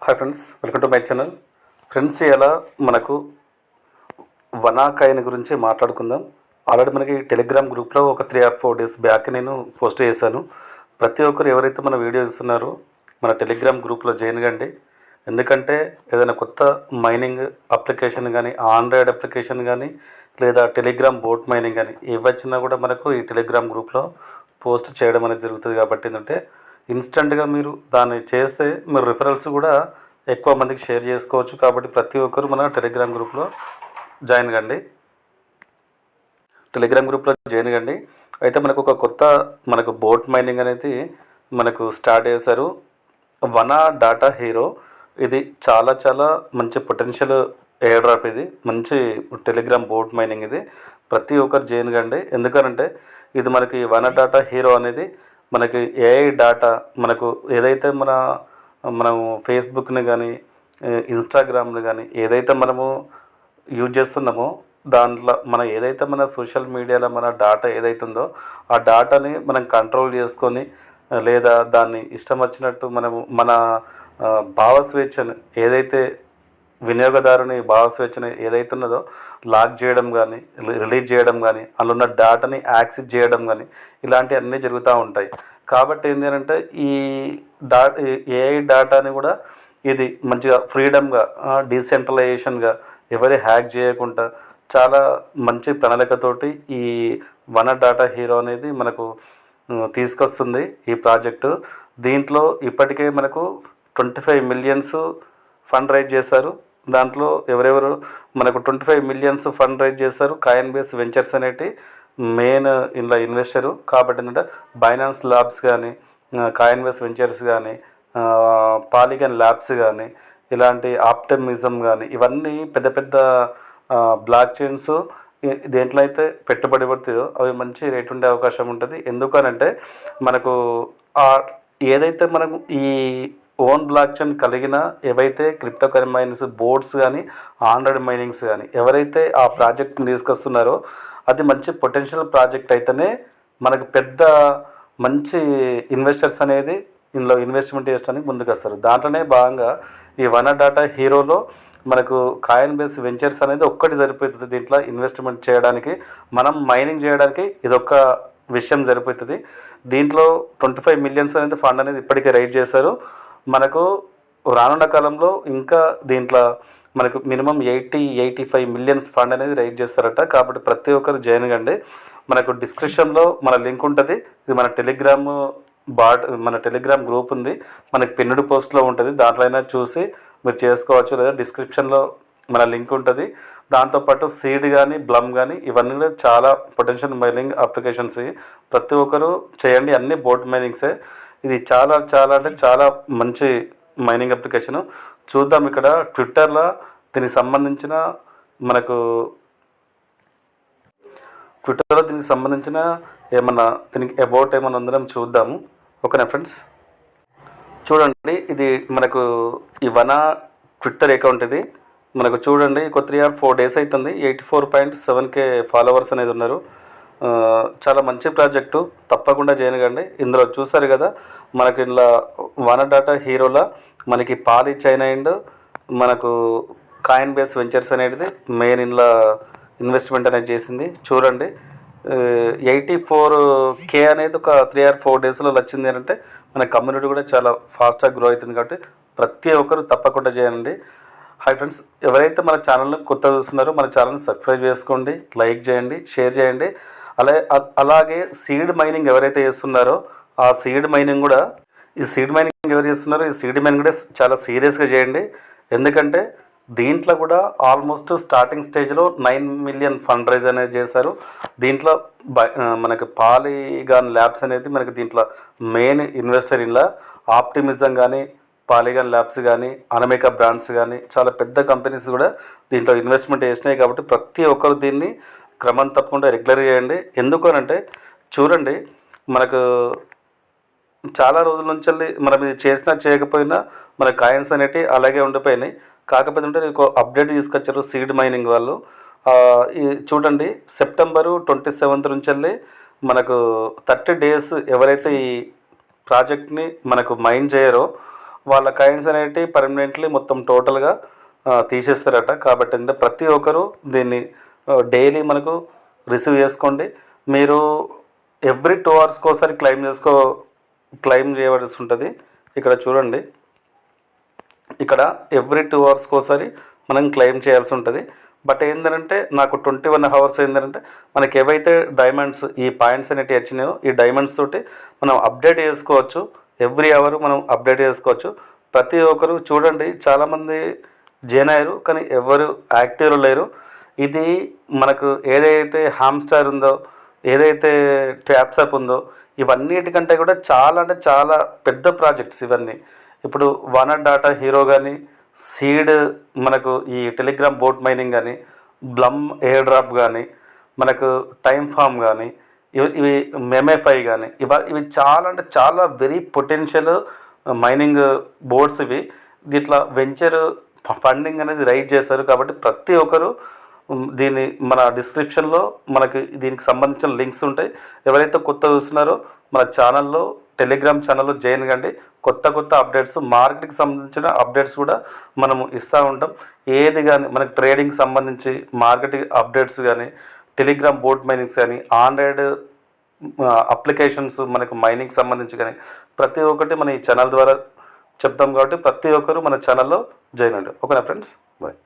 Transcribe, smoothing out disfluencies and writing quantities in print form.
Hi friends, welcome to my channel. Friends, ఇలా మనకు వనాకాయని గురించి మాట్లాడుకుందాం. ఆల్రెడీ మనకి టెలిగ్రామ్ గ్రూప్లో ఒక 3 or 4 డేస్ బ్యాక్ నేను పోస్ట్ చేశాను. ప్రతి ఒక్కరు ఎవరైతే మన వీడియో ఇస్తున్నారో మన టెలిగ్రామ్ గ్రూప్లో జాయిన్ కండి. ఎందుకంటే ఏదైనా కొత్త మైనింగ్ అప్లికేషన్ కానీ, ఆండ్రాయిడ్ అప్లికేషన్ కానీ, లేదా టెలిగ్రామ్ బోట్ మైనింగ్ కానీ ఇవ్వచ్చినా కూడా మనకు ఈ టెలిగ్రామ్ గ్రూప్లో పోస్ట్ చేయడం అనేది జరుగుతుంది. కాబట్టి ఏంటంటే ఇన్స్టెంట్గా మీరు దాన్ని చేస్తే మీరు రిఫరల్స్ కూడా ఎక్కువ మందికి షేర్ చేసుకోవచ్చు. కాబట్టి ప్రతి ఒక్కరు మన టెలిగ్రామ్ గ్రూప్లో జాయిన్ కండి. టెలిగ్రామ్ గ్రూప్లో జాయిన్ కండి. అయితే మనకు ఒక కొత్త బోట్ మైనింగ్ అనేది మనకు స్టార్ట్ చేశారు. వనా డాటా హీరో. ఇది చాలా చాలా మంచి పొటెన్షియల్ ఎయిర్ డ్రాప్. ఇది మంచి టెలిగ్రామ్ బోట్ మైనింగ్. ఇది ప్రతి ఒక్కరు జాయిన్ కండి. ఎందుకంటే ఇది మనకి వనా డాటా హీరో అనేది మనకి ఏఐ డాటా మనకు ఏదైతే మనం ఫేస్బుక్ని కానీ, ఇన్స్టాగ్రామ్ని కానీ ఏదైతే మనము యూజ్ చేస్తున్నామో దాంట్లో ఏదైతే మన సోషల్ మీడియాలో మన డాటా ఏదైతుందో ఆ డాటాని మనం కంట్రోల్ చేసుకొని, లేదా దాన్ని ఇష్టం వచ్చినట్టు మనము మన భావస్వేచ్ఛను ఏదైతే వినియోగదారుని భావస్వేచ్ఛను ఏదైతే ఉన్నదో లాక్ చేయడం కానీ, రిలీజ్ చేయడం కానీ, అందులో ఉన్న డేటాని యాక్సెస్ చేయడం కానీ ఇలాంటివి అన్నీ జరుగుతూ ఉంటాయి. కాబట్టి ఏంటి అంటే ఈ ఏఐ డేటాని కూడా ఇది మంచిగా ఫ్రీడమ్గా, డీసెంట్రలైజేషన్గా, ఎవరి హ్యాక్ చేయకుండా చాలా మంచి ప్రణాళికతోటి ఈ వనా డాటా హీరో అనేది మనకు తీసుకొస్తుంది ఈ ప్రాజెక్టు. దీంట్లో ఇప్పటికే మనకు 25 million ఫండ్ రైజ్ చేశారు. దాంట్లో ఎవరెవరు మనకు 25 million ఫండ్ రైజ్ చేస్తారు. కాయిన్బేస్ వెంచర్స్ అనేటి మెయిన్ ఇందులో ఇన్వెస్టరు. కాబట్టి ఏంటంటే బైనాన్స్ ల్యాబ్స్ కానీ, కాయిన్బేస్ వెంచర్స్ కానీ, పాలిగన్ ల్యాబ్స్ కానీ, ఇలాంటి ఆప్టిమిజం కానీ ఇవన్నీ పెద్ద పెద్ద బ్లాక్ చైన్స్ దేంట్లో అయితే పెట్టుబడి పడుతుందో అవి మంచి రేట్ ఉండే అవకాశం ఉంటుంది. ఎందుకనంటే మనకు ఏదైతే మనకు ఈ ఓన్ బ్లాక్ చైన్ కలిగిన ఏవైతే క్రిప్టో మైనింగ్స్ బోర్డ్స్ కానీ, ఆండ్రాయిడ్ మైనింగ్స్ కానీ ఎవరైతే ఆ ప్రాజెక్ట్ని తీసుకొస్తున్నారో అది మంచి పొటెన్షియల్ ప్రాజెక్ట్ అయితేనే మనకు పెద్ద మంచి ఇన్వెస్టర్స్ అనేది ఇందులో ఇన్వెస్ట్మెంట్ చేయడానికి ముందుకు వస్తారు. దాంట్లోనే భాగంగా ఈ వనా డాటా హీరోలో మనకు కాయిన్బేస్ వెంచర్స్ అనేది ఒక్కటి సరిపోతుంది. దీంట్లో ఇన్వెస్ట్మెంట్ చేయడానికి, మనం మైనింగ్ చేయడానికి ఇదొక్క విషయం సరిపోతుంది. దీంట్లో 25 million అనేది ఫండ్ అనేది ఇప్పటికే రైజ్ చేశారు. మనకు రానున్న కాలంలో ఇంకా దీంట్లో మనకు మినిమం 80-85 million ఫండ్ అనేది రైజ్ చేస్తారట. కాబట్టి ప్రతి ఒక్కరు జాయిన్ కండి. మనకు డిస్క్రిప్షన్లో మన లింక్ ఉంటుంది. ఇది మన టెలిగ్రామ్ గ్రూప్ ఉంది, మనకి పిన్నుడు పోస్ట్లో ఉంటుంది. దాంట్లో అయినా చూసి మీరు చేసుకోవచ్చు, లేదా డిస్క్రిప్షన్లో మన లింక్ ఉంటుంది. దాంతోపాటు సీడ్ కానీ, బ్లమ్ కానీ ఇవన్నీ కూడా చాలా పొటెన్షియల్ మైనింగ్ అప్లికేషన్స్. ప్రతి ఒక్కరు చేయండి. అన్ని బోట్ మైనింగ్సే. ఇది చాలా చాలా అంటే చాలా మంచి మైనింగ్ అప్లికేషను. చూద్దాం ఇక్కడ ట్విట్టర్లో దీనికి సంబంధించిన ఏమన్నా దీనికి అబౌట్ ఏమన్నా ఉందని చూద్దాము. ఓకేనా ఫ్రెండ్స్, చూడండి. ఇది మనకు ఈ వనా ట్విట్టర్ అకౌంట్. ఇది మనకు చూడండి, ఒక 3 or 4 days అవుతుంది. 84.7K ఫాలోవర్స్ అనేది ఉన్నారు. చాలా మంచి ప్రాజెక్టు, తప్పకుండా చేయకండి. ఇందులో చూసారు కదా మనకి ఇందులో వనా డాటా హీరోలో మనకి పాలి చైనా అండ్ మనకు కాయిన్బేస్ వెంచర్స్ అనేది మెయిన్ ఇందులో ఇన్వెస్ట్మెంట్ అనేది చేసింది. చూడండి, 84K అనేది ఒక 3 or 4 daysలో వచ్చింది అంటే మన కమ్యూనిటీ కూడా చాలా ఫాస్ట్గా గ్రో అవుతుంది. కాబట్టి ప్రతి ఒక్కరు తప్పకుండా చేయండి. హాయ్ ఫ్రెండ్స్, ఎవరైతే మన ఛానల్ని కొత్తగా చూస్తున్నారో మన ఛానల్ని సబ్స్క్రైబ్ చేసుకోండి, లైక్ చేయండి, షేర్ చేయండి. అలాగే సీడ్ మైనింగ్ ఎవరైతే చేస్తున్నారో ఆ సీడ్ మైనింగ్ కూడా ఈ సీడ్ మైనింగ్ కూడా చాలా సీరియస్గా చేయండి. ఎందుకంటే దీంట్లో కూడా ఆల్మోస్ట్ స్టార్టింగ్ స్టేజ్లో 9 million ఫండ్ రైజ్ అనేది చేశారు. దీంట్లో మనకి పాలిగాన్ ల్యాబ్స్ అనేది మనకి దీంట్లో మెయిన్ ఇన్వెస్టర్. ఇలా ఆప్టిమిజం కానీ, పాలిగాన్ ల్యాబ్స్ కానీ, అనమికా బ్రాండ్స్ కానీ చాలా పెద్ద కంపెనీస్ కూడా దీంట్లో ఇన్వెస్ట్మెంట్ చేసినాయి. కాబట్టి ప్రతి ఒక్కరు దీన్ని క్రమం తప్పకుండా రెగ్యులర్ చేయండి. ఎందుకనంటే చూడండి, మనకు చాలా రోజుల నుంచి మనం ఇది చేసినా చేయకపోయినా మన కాయిన్స్ అనేవి అలాగే ఉండిపోయినాయి. కాకపోతే అంటే ఒక అప్డేట్ తీసుకొచ్చారు సీడ్ మైనింగ్ వాళ్ళు. చూడండి, September 27 నుంచి వెళ్ళి మనకు 30 days ఎవరైతే ఈ ప్రాజెక్ట్ని మనకు మైన్ చేయరో వాళ్ళ కాయిన్స్ అనేవి పర్మనెంట్లీ మొత్తం టోటల్గా తీసేస్తారట. కాబట్టి అంటే ప్రతి ఒక్కరూ దీన్ని డైలీ మనకు రిసీవ్ చేసుకోండి. మీరు ఎవ్రీ 2 అవర్స్కి ఒకసారి క్లెయిమ్ చేయవలసి ఉంటుంది. ఇక్కడ చూడండి, ఇక్కడ ఎవ్రీ 2 అవర్స్కి ఒకసారి మనం క్లెయిమ్ చేయాల్సి ఉంటుంది. బట్ ఏంటంటే నాకు 21 అవర్స్ ఏంటంటే మనకి ఏవైతే డైమండ్స్ ఈ పాయింట్స్ అనేవి వచ్చినాయో ఈ డైమండ్స్ తోటి మనం అప్డేట్ చేసుకోవచ్చు. ఎవ్రీ అవర్ మనం అప్డేట్ చేసుకోవచ్చు. ప్రతి ఒక్కరు చూడండి, చాలామంది జాయిన్ అయ్యారు కానీ ఎవరు యాక్టివ్లో లేరు. ఇది మనకు ఏదైతే హామ్స్టార్ ఉందో, ఏదైతే ట్యాప్సాప్ ఉందో, ఇవన్నిటికంటే కూడా చాలా అంటే చాలా పెద్ద ప్రాజెక్ట్స్ ఇవన్నీ. ఇప్పుడు వన్ డాటా హీరో కానీ, సీడ్ మనకు ఈ టెలిగ్రామ్ బోట్ మైనింగ్ కానీ, బ్లమ్ ఎయిర్ డ్రాప్ కానీ, మనకు టైమ్ ఫామ్ కానీ, ఇవి మెమేఫై కానీ, ఇవి చాలా అంటే చాలా వెరీ పొటెన్షియల్ మైనింగ్ బోర్డ్స్. ఇట్లా వెంచర్ ఫండింగ్ అనేది రైజ్ చేస్తారు. కాబట్టి ప్రతి ఒక్కరు దీన్ని మన డిస్క్రిప్షన్లో మనకి దీనికి సంబంధించిన లింక్స్ ఉంటాయి. ఎవరైతే కొత్త చూస్తున్నారో మన ఛానల్లో టెలిగ్రామ్ ఛానల్లో జాయిన్ కండి. కొత్త అప్డేట్స్, మార్కెట్కి సంబంధించిన అప్డేట్స్ కూడా మనము ఇస్తూ ఉంటాం. ఏది కానీ మనకి ట్రేడింగ్ సంబంధించి మార్కెటింగ్ అప్డేట్స్ కానీ, టెలిగ్రామ్ బోట్ మైనింగ్స్ కానీ, ఆండ్రాయిడ్ అప్లికేషన్స్ మనకు మైనింగ్ సంబంధించి కానీ ప్రతి ఒక్కటి మన ఈ ఛానల్ ద్వారా చెప్తాం. కాబట్టి ప్రతి ఒక్కరు మన ఛానల్లో జాయిన్ అవ్వండి. ఓకేనా ఫ్రెండ్స్, బాయ్.